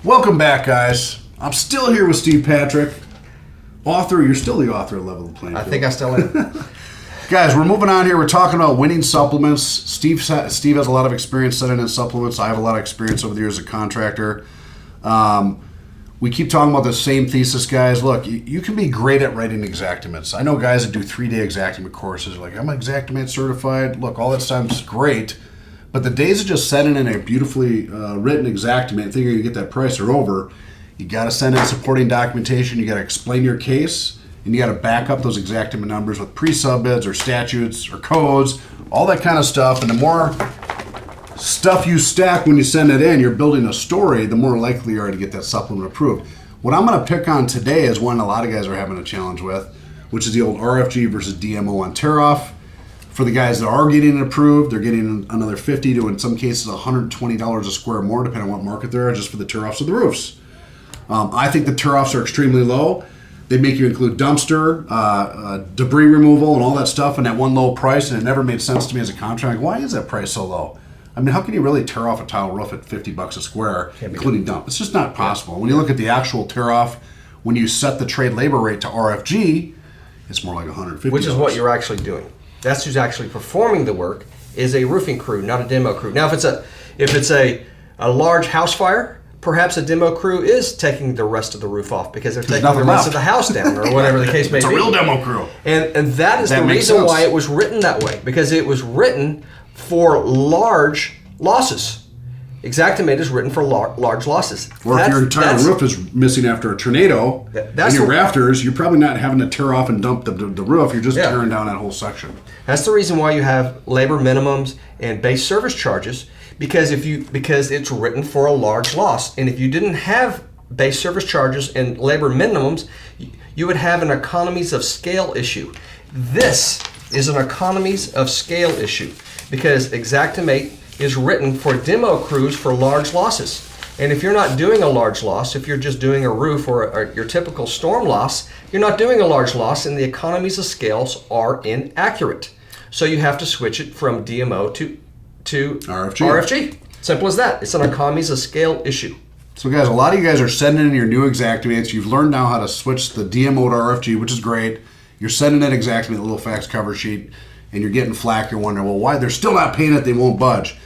Welcome back, guys. I'm still here with Steve Patrick, author. You're still the author of Level the Playing Field. I think I still am. Guys, we're moving on here. We're talking about winning supplements. Steve has a lot of experience setting in supplements. I have a lot of experience over the years as a contractor. We keep talking about the same thesis, guys. Look, you can be great at writing exactimates. I know guys that do 3-day exactimate courses. Like, I'm exactimate certified. Look, all that stuff's great. But the days of just sending in a beautifully written exactimate, thinking you get that price, are over. You got to send in supporting documentation. You got to explain your case. And you got to back up those exactimate numbers with pre-subbids or statutes or codes, all that kind of stuff. And the more stuff you stack when you send it in, you're building a story, the more likely you are to get that supplement approved. What I'm going to pick on today is one a lot of guys are having a challenge with, which is the old RFG versus DMO on tear-off. For the guys that are getting it approved, they're getting another $50 to, in some cases, $120 a square more, depending on what market they're at, just for the tear-offs of the roofs. I think the tear-offs are extremely low. They make you include dumpster, debris removal, and all that stuff in that one low price, and it never made sense to me as a contractor. Why is that price so low? I mean, how can you really tear off a tile roof at $50 a square, including dump? It's just not possible. When you look at the actual tear-off, when you set the trade labor rate to RFG, it's more like $150. Which is what you're actually doing. That's who's actually performing the work, is a roofing crew, not a demo crew. Now, if it's a large house fire, perhaps a demo crew is taking the rest of the roof off because they're taking the rest of the house down, or whatever the case may be. It's a real demo crew. And that is the reason why it was written that way, because it was written for large losses. Exactimate is written for large losses. Or if your entire roof is missing after a tornado, and your rafters, you're probably not having to tear off and dump the roof. You're just tearing down that whole section. That's the reason why you have labor minimums and base service charges, because it's written for a large loss. And if you didn't have base service charges and labor minimums, you would have an economies of scale issue. This is an economies of scale issue because Exactimate is written for demo crews for large losses. And if you're not doing a large loss, if you're just doing a roof or your typical storm loss, you're not doing a large loss, and the economies of scales are inaccurate. So you have to switch it from DMO to RFG. Simple as that. It's an economies of scale issue. So guys, a lot of you guys are sending in your new Exactimates. You've learned now how to switch the DMO to RFG, which is great. You're sending in Exactimate, a little fax cover sheet, and you're getting flack. You're wondering, well, why? They're still not paying it. They won't budge.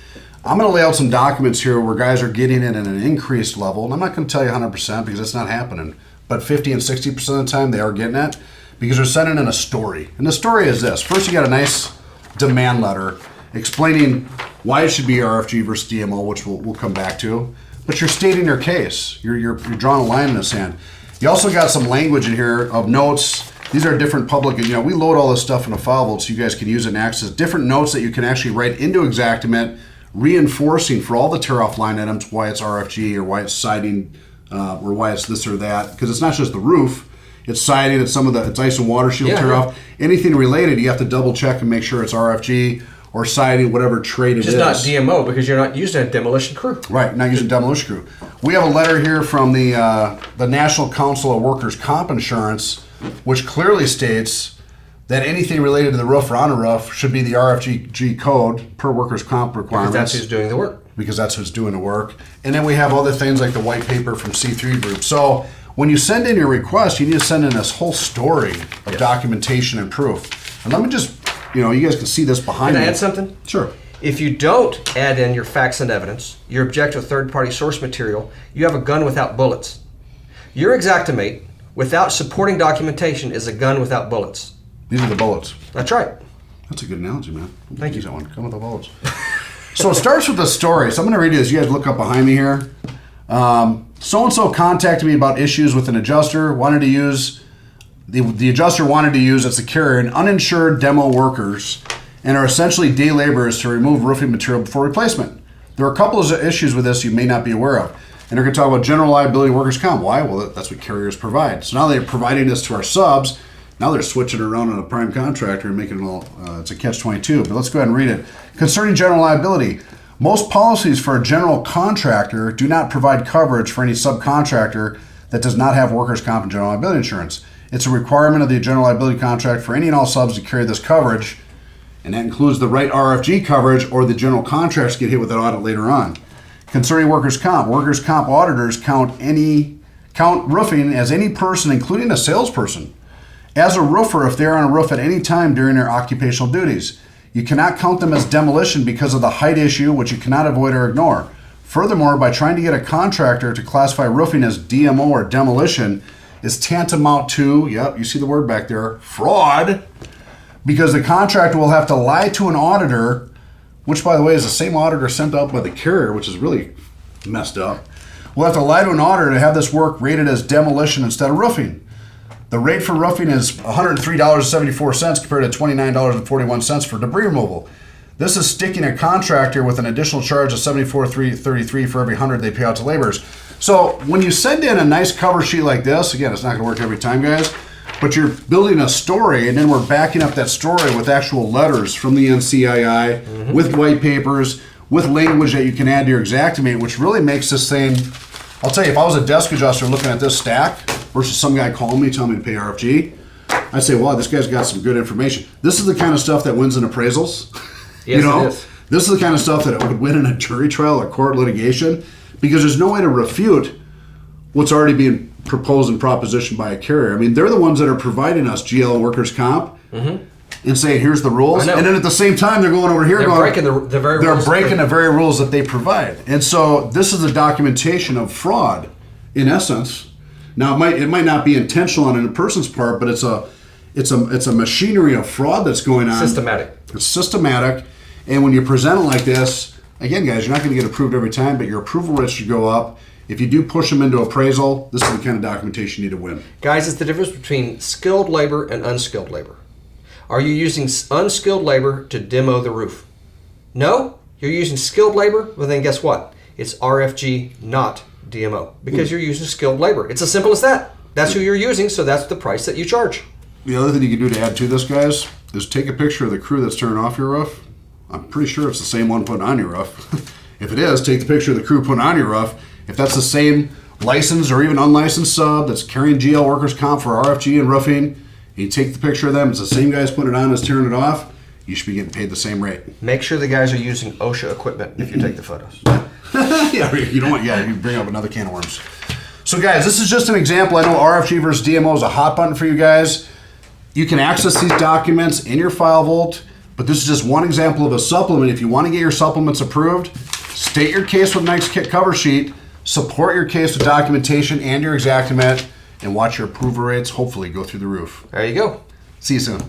I'm going to lay out some documents here where guys are getting it at an increased level. And I'm not going to tell you 100% because it's not happening. But 50 and 60% of the time, they are getting it because they're sending in a story. And the story is this. First, you got a nice demand letter explaining why it should be RFG versus DMO, which we'll come back to. But you're stating your case. You're drawing a line in the sand. You also got some language in here of notes. These are different public, we load all this stuff in a file vault so you guys can use it and access different notes that you can actually write into Exactimate, reinforcing for all the tear-off line items why it's RFG or why it's siding or why it's this or that. Because it's not just the roof, it's siding, it's it's ice and water shield tear-off. Anything related, you have to double check and make sure it's RFG or siding, whatever trade it is. Just not DMO because you're not using a demolition crew. Right, not using demolition crew. We have a letter here from the National Council of Workers' Comp Insurance, which clearly states that anything related to the roof or on a roof should be the RFG code per workers' comp requirements. Because that's who's doing the work. Because that's who's doing the work. And then we have other things like the white paper from C3 Group. So when you send in your request, you need to send in this whole story of documentation and proof. And let me just, you guys can see this behind me. Can I add something? Sure. If you don't add in your facts and evidence, you object to third-party source material, you have a gun without bullets. Your Exactimate, without supporting documentation, is a gun without bullets. These are the bullets. That's right. That's a good analogy, man. Thank you. That one. Come with the bullets. So it starts with the story. So I'm going to read you this. You guys look up behind me here. So-and-so contacted me about issues with an adjuster. The adjuster wanted to use, as a carrier, an uninsured demo workers and are essentially day laborers to remove roofing material before replacement. There are a couple of issues with this you may not be aware of. And they're going to talk about general liability workers' comp. Why? Well, that's what carriers provide. So now they're providing this to our subs. Now they're switching it around on a prime contractor and making it all, it's a catch-22. But let's go ahead and read it. Concerning general liability, most policies for a general contractor do not provide coverage for any subcontractor that does not have workers' comp and general liability insurance. It's a requirement of the general liability contract for any and all subs to carry this coverage, and that includes the right RFG coverage or the general contracts get hit with an audit later on. Concerning workers' comp auditors count roofing as any person, including a salesperson, as a roofer if they're on a roof at any time during their occupational duties. You cannot count them as demolition because of the height issue, which you cannot avoid or ignore. Furthermore, by trying to get a contractor to classify roofing as DMO or demolition is tantamount to, yep, you see the word back there, fraud, because the contractor will have to lie to an auditor, which, by the way, is the same auditor sent out by the carrier, which is really messed up. We'll have to lie to an auditor to have this work rated as demolition instead of roofing. The rate for roofing is $103.74 compared to $29.41 for debris removal. This is sticking a contractor with an additional charge of $74.33 for every 100 they pay out to laborers. So when you send in a nice cover sheet like this, again, it's not going to work every time, guys, but you're building a story, and then we're backing up that story with actual letters from the NCII, with white papers, with language that you can add to your Xactimate, which really makes this thing. I'll tell you, if I was a desk adjuster looking at this stack versus some guy calling me telling me to pay RFG, I'd say, wow, this guy's got some good information. This is the kind of stuff that wins in appraisals. Yes, it is. This is the kind of stuff that would win in a jury trial or court litigation, because there's no way to refute what's already being proposed and propositioned by a carrier. I mean, they're the ones that are providing us GL and workers' comp and saying, here's the rules. And then at the same time, they're going over here breaking the very rules. They're breaking the very rules that they provide. And so this is a documentation of fraud, in essence. Now, it might not be intentional on a person's part, but it's a machinery of fraud that's going on. Systematic. It's systematic. And when you present it like this, again, guys, you're not going to get approved every time, but your approval rates should go up. If you do push them into appraisal, this is the kind of documentation you need to win. Guys, it's the difference between skilled labor and unskilled labor. Are you using unskilled labor to demo the roof? No? You're using skilled labor? Well, then guess what? It's RFG, not DMO, because you're using skilled labor. It's as simple as that. That's who you're using, so that's the price that you charge. The other thing you can do to add to this, guys, is take a picture of the crew that's turning off your roof. I'm pretty sure it's the same one putting on your roof. If it is, take the picture of the crew putting on your roof. If that's the same licensed or even unlicensed sub that's carrying GL workers comp for RFG and roofing, you take the picture of them, it's the same guys putting it on as tearing it off, you should be getting paid the same rate. Make sure the guys are using OSHA equipment if you take the photos. Yeah, you don't want, you bring up another can of worms. So guys, this is just an example. I know RFG versus DMO is a hot button for you guys. You can access these documents in your file vault, but this is just one example of a supplement. If you want to get your supplements approved, state your case with nice kit cover sheet, support your case with documentation and your Xactimate, and watch your approval rates hopefully go through the roof. There you go. See you soon.